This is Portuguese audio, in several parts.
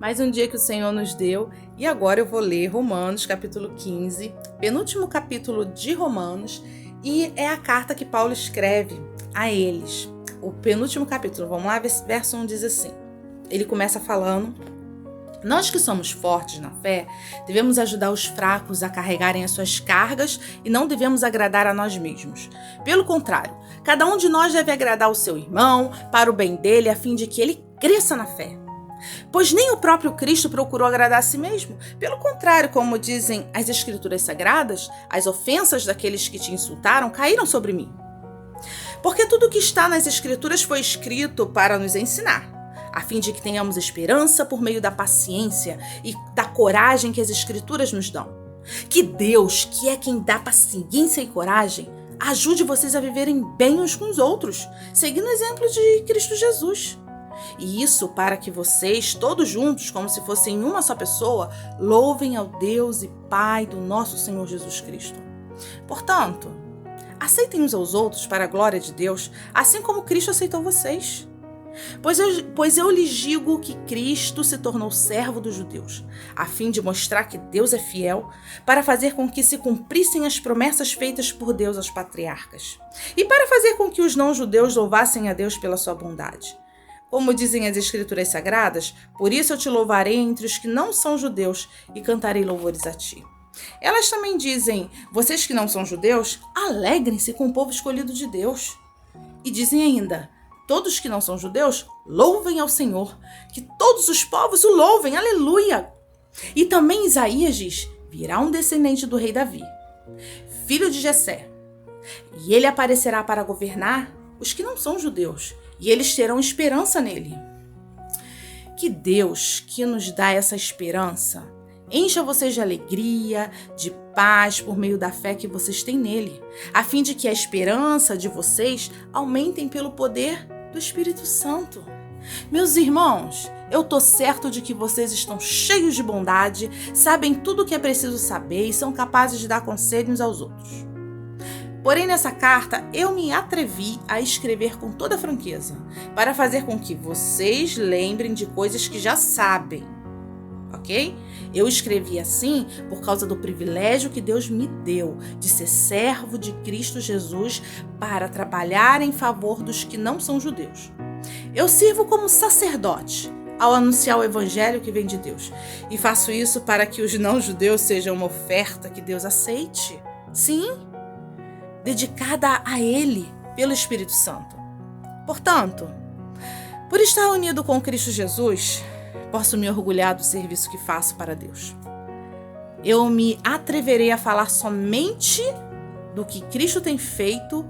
Mais um dia que o Senhor nos deu e agora eu vou ler Romanos capítulo 15, penúltimo capítulo de Romanos, e é a carta que Paulo escreve a eles. O penúltimo capítulo, vamos lá, verso 1 diz assim. Ele começa falando: nós que somos fortes na fé, devemos ajudar os fracos a carregarem as suas cargas e não devemos agradar a nós mesmos. Pelo contrário, cada um de nós deve agradar o seu irmão para o bem dele, a fim de que ele cresça na fé. Pois nem o próprio Cristo procurou agradar a si mesmo. Pelo contrário, como dizem as Escrituras Sagradas, as ofensas daqueles que te insultaram caíram sobre mim. Porque tudo o que está nas Escrituras foi escrito para nos ensinar, a fim de que tenhamos esperança por meio da paciência e da coragem que as Escrituras nos dão. Que Deus, que é quem dá paciência e coragem, ajude vocês a viverem bem uns com os outros, seguindo o exemplo de Cristo Jesus. E isso para que vocês, todos juntos, como se fossem uma só pessoa, louvem ao Deus e Pai do nosso Senhor Jesus Cristo. Portanto, aceitem uns aos outros para a glória de Deus, assim como Cristo aceitou vocês. Pois eu lhes digo que Cristo se tornou servo dos judeus, a fim de mostrar que Deus é fiel, para fazer com que se cumprissem as promessas feitas por Deus aos patriarcas, e para fazer com que os não-judeus louvassem a Deus pela sua bondade. Como dizem as Escrituras Sagradas, por isso eu te louvarei entre os que não são judeus e cantarei louvores a ti. Elas também dizem: vocês que não são judeus, alegrem-se com o povo escolhido de Deus. E dizem ainda: todos que não são judeus, louvem ao Senhor, que todos os povos o louvem, aleluia! E também Isaías diz: virá um descendente do rei Davi, filho de Jessé, e ele aparecerá para governar os que não são judeus, e eles terão esperança nele. Que Deus, que nos dá essa esperança, encha vocês de alegria, de paz por meio da fé que vocês têm nele, a fim de que a esperança de vocês aumentem pelo poder do Espírito Santo. Meus irmãos, eu tô certo de que vocês estão cheios de bondade, sabem tudo o que é preciso saber e são capazes de dar conselhos aos outros. Porém, nessa carta, eu me atrevi a escrever com toda franqueza, para fazer com que vocês lembrem de coisas que já sabem, ok? Eu escrevi assim por causa do privilégio que Deus me deu de ser servo de Cristo Jesus para trabalhar em favor dos que não são judeus. Eu sirvo como sacerdote ao anunciar o evangelho que vem de Deus, e faço isso para que os não-judeus sejam uma oferta que Deus aceite. Sim, dedicada a Ele pelo Espírito Santo. Portanto, por estar unido com Cristo Jesus, posso me orgulhar do serviço que faço para Deus. Eu me atreverei a falar somente do que Cristo tem feito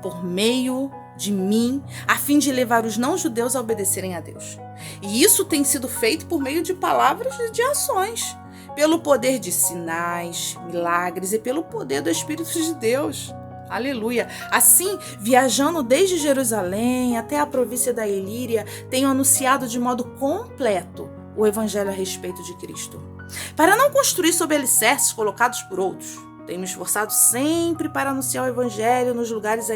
por meio de mim, a fim de levar os não-judeus a obedecerem a Deus. E isso tem sido feito por meio de palavras e de ações, pelo poder de sinais, milagres e pelo poder do Espírito de Deus. Aleluia! Assim, viajando desde Jerusalém até a província da Ilíria, tenho anunciado de modo completo o evangelho a respeito de Cristo. Para não construir sobre alicerces colocados por outros, tenho me esforçado sempre para anunciar o evangelho nos lugares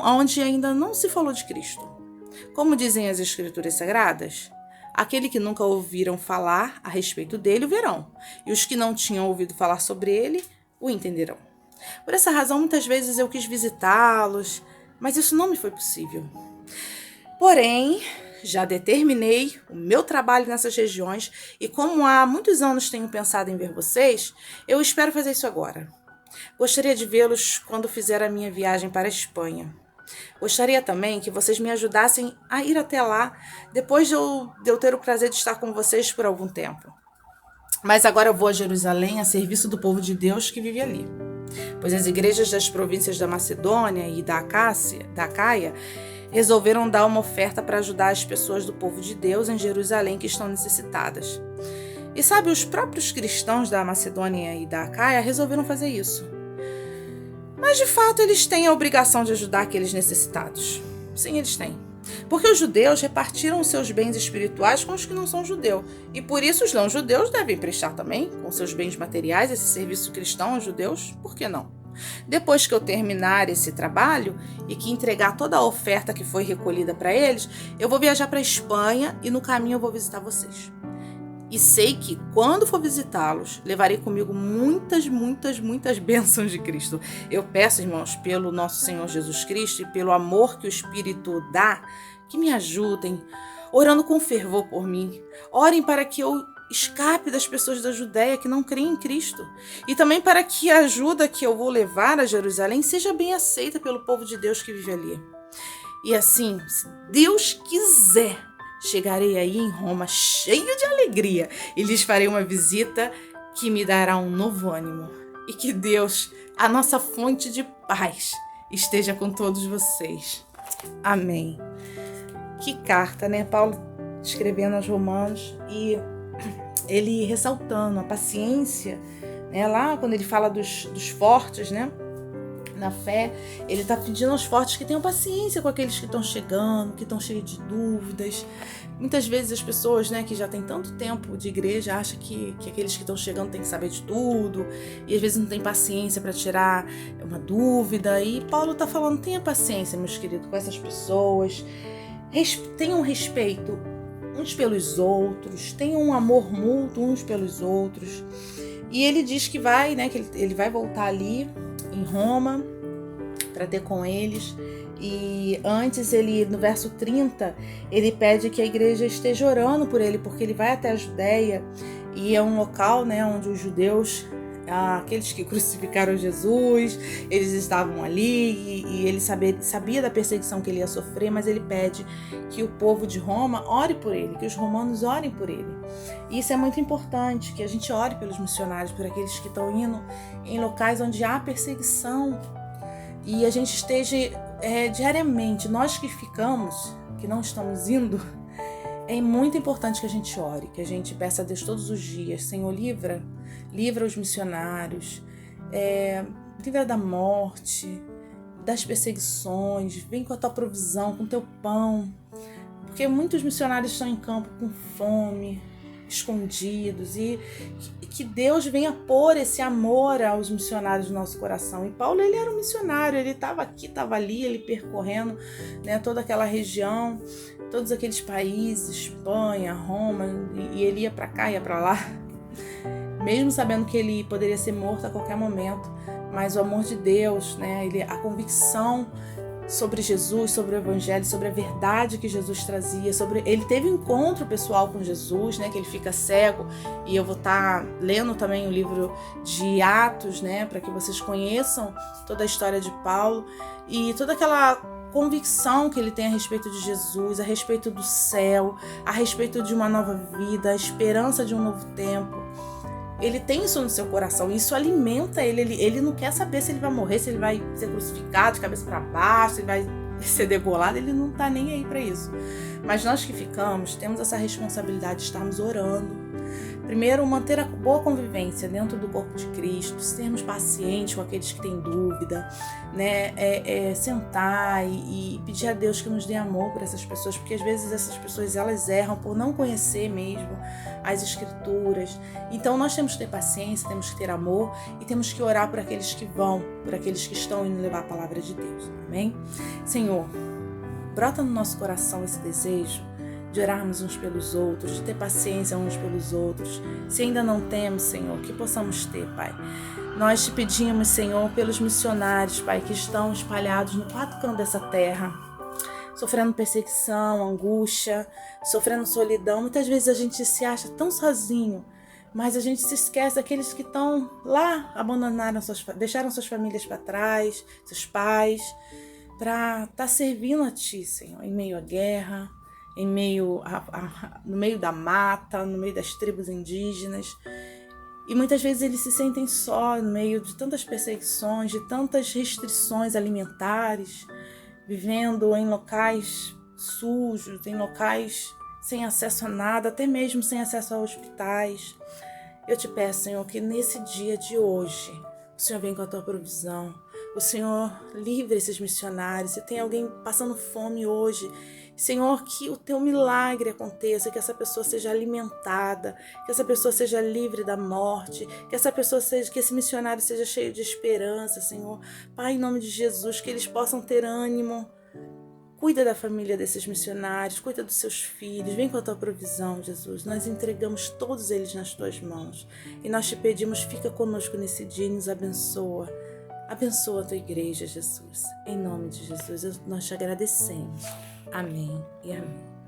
onde ainda não se falou de Cristo. Como dizem as Escrituras Sagradas, aquele que nunca ouviram falar a respeito dele o verão, e os que não tinham ouvido falar sobre ele o entenderão. Por essa razão, muitas vezes eu quis visitá-los, mas isso não me foi possível. Porém, já determinei o meu trabalho nessas regiões e como há muitos anos tenho pensado em ver vocês, eu espero fazer isso agora. Gostaria de vê-los quando fizer a minha viagem para a Espanha. Gostaria também que vocês me ajudassem a ir até lá, depois de eu ter o prazer de estar com vocês por algum tempo. Mas agora eu vou a Jerusalém a serviço do povo de Deus que vive ali. Pois as igrejas das províncias da Macedônia e da Acaia resolveram dar uma oferta para ajudar as pessoas do povo de Deus em Jerusalém que estão necessitadas. E sabe, os próprios cristãos da Macedônia e da Acaia resolveram fazer isso. Mas de fato eles têm a obrigação de ajudar aqueles necessitados. Sim, eles têm. Porque os judeus repartiram os seus bens espirituais com os que não são judeus. E por isso os não-judeus devem prestar também, com seus bens materiais, esse serviço cristão aos judeus. Por que não? Depois que eu terminar esse trabalho e que entregar toda a oferta que foi recolhida para eles, eu vou viajar para a Espanha e no caminho eu vou visitar vocês. E sei que, quando for visitá-los, levarei comigo muitas, muitas, muitas bênçãos de Cristo. Eu peço, irmãos, pelo nosso Senhor Jesus Cristo e pelo amor que o Espírito dá, que me ajudem, orando com fervor por mim. Orem para que eu escape das pessoas da Judéia que não creem em Cristo. E também para que a ajuda que eu vou levar a Jerusalém seja bem aceita pelo povo de Deus que vive ali. E assim, se Deus quiser, chegarei aí em Roma cheio de alegria e lhes farei uma visita que me dará um novo ânimo. E que Deus, a nossa fonte de paz, esteja com todos vocês. Amém. Que carta, né? Paulo escrevendo aos Romanos e ele ressaltando a paciência, né? Lá quando ele fala dos fortes, né? Na fé, ele está pedindo aos fortes que tenham paciência com aqueles que estão chegando, que estão cheios de dúvidas. Muitas vezes as pessoas, né, que já têm tanto tempo de igreja acham que aqueles que estão chegando têm que saber de tudo e às vezes não tem paciência para tirar uma dúvida. E Paulo está falando, tenha paciência, meus queridos, com essas pessoas. Tenham respeito uns pelos outros, tenham um amor mútuo uns pelos outros. E ele diz que vai, né, que ele vai voltar ali em Roma para ter com eles. E antes ele, no verso 30, ele pede que a igreja esteja orando por ele, porque ele vai até a Judéia e é um local, né, onde os judeus, aqueles que crucificaram Jesus, eles estavam ali e ele sabia da perseguição que ele ia sofrer, mas ele pede que o povo de Roma ore por ele, que os romanos orem por ele. E isso é muito importante, que a gente ore pelos missionários, por aqueles que estão indo em locais onde há perseguição e a gente esteja diariamente, nós que ficamos, que não estamos indo, é muito importante que a gente ore, que a gente peça a Deus todos os dias, Senhor, livra os missionários, livra da morte, das perseguições, vem com a tua provisão, com o teu pão, porque muitos missionários estão em campo com fome, escondidos, e que Deus venha pôr esse amor aos missionários no nosso coração. E Paulo, ele era um missionário, ele estava aqui, estava ali, ele percorrendo, né, toda aquela região, todos aqueles países, Espanha, Roma, e ele ia para cá, ia para lá, mesmo sabendo que ele poderia ser morto a qualquer momento, mas o amor de Deus, né, a convicção sobre Jesus, sobre o Evangelho, sobre a verdade que Jesus trazia, ele teve um encontro pessoal com Jesus, né, que ele fica cego, e eu vou estar lendo também o livro de Atos, né, para que vocês conheçam toda a história de Paulo e toda aquela convicção que ele tem a respeito de Jesus, a respeito do céu, a respeito de uma nova vida, a esperança de um novo tempo. Ele tem isso no seu coração, e isso alimenta ele. Ele não quer saber se ele vai morrer, se ele vai ser crucificado de cabeça para baixo, se ele vai ser degolado, ele não tá nem aí para isso. Mas nós que ficamos, temos essa responsabilidade de estarmos orando. Primeiro, manter a boa convivência dentro do corpo de Cristo, sermos pacientes com aqueles que têm dúvida, né? Sentar e pedir a Deus que nos dê amor por essas pessoas, porque às vezes essas pessoas elas erram por não conhecer mesmo as Escrituras. Então nós temos que ter paciência, temos que ter amor e temos que orar por aqueles que vão, por aqueles que estão indo levar a palavra de Deus. Amém? Senhor, brota no nosso coração esse desejo de orarmos uns pelos outros, de ter paciência uns pelos outros. Se ainda não temos, Senhor, que possamos ter, Pai. Nós te pedimos, Senhor, pelos missionários, Pai, que estão espalhados no 4 cantos dessa terra, sofrendo perseguição, angústia, sofrendo solidão. Muitas vezes a gente se acha tão sozinho, mas a gente se esquece daqueles que estão lá, deixaram suas famílias para trás, seus pais, para estar servindo a Ti, Senhor, em meio à guerra, no meio da mata, no meio das tribos indígenas. E muitas vezes eles se sentem só no meio de tantas perseguições, de tantas restrições alimentares, vivendo em locais sujos, em locais sem acesso a nada, até mesmo sem acesso a hospitais. Eu te peço, Senhor, que nesse dia de hoje, o Senhor venha com a tua provisão, o Senhor livre esses missionários. Se tem alguém passando fome hoje, Senhor, que o teu milagre aconteça, que essa pessoa seja alimentada, que essa pessoa seja livre da morte, que essa pessoa seja, que esse missionário seja cheio de esperança, Senhor. Pai, em nome de Jesus, que eles possam ter ânimo. Cuida da família desses missionários, cuida dos seus filhos, vem com a tua provisão, Jesus. Nós entregamos todos eles nas tuas mãos e nós te pedimos, fica conosco nesse dia e nos abençoa. Abençoa a tua igreja, Jesus. Em nome de Jesus, nós te agradecemos. Amém e amém.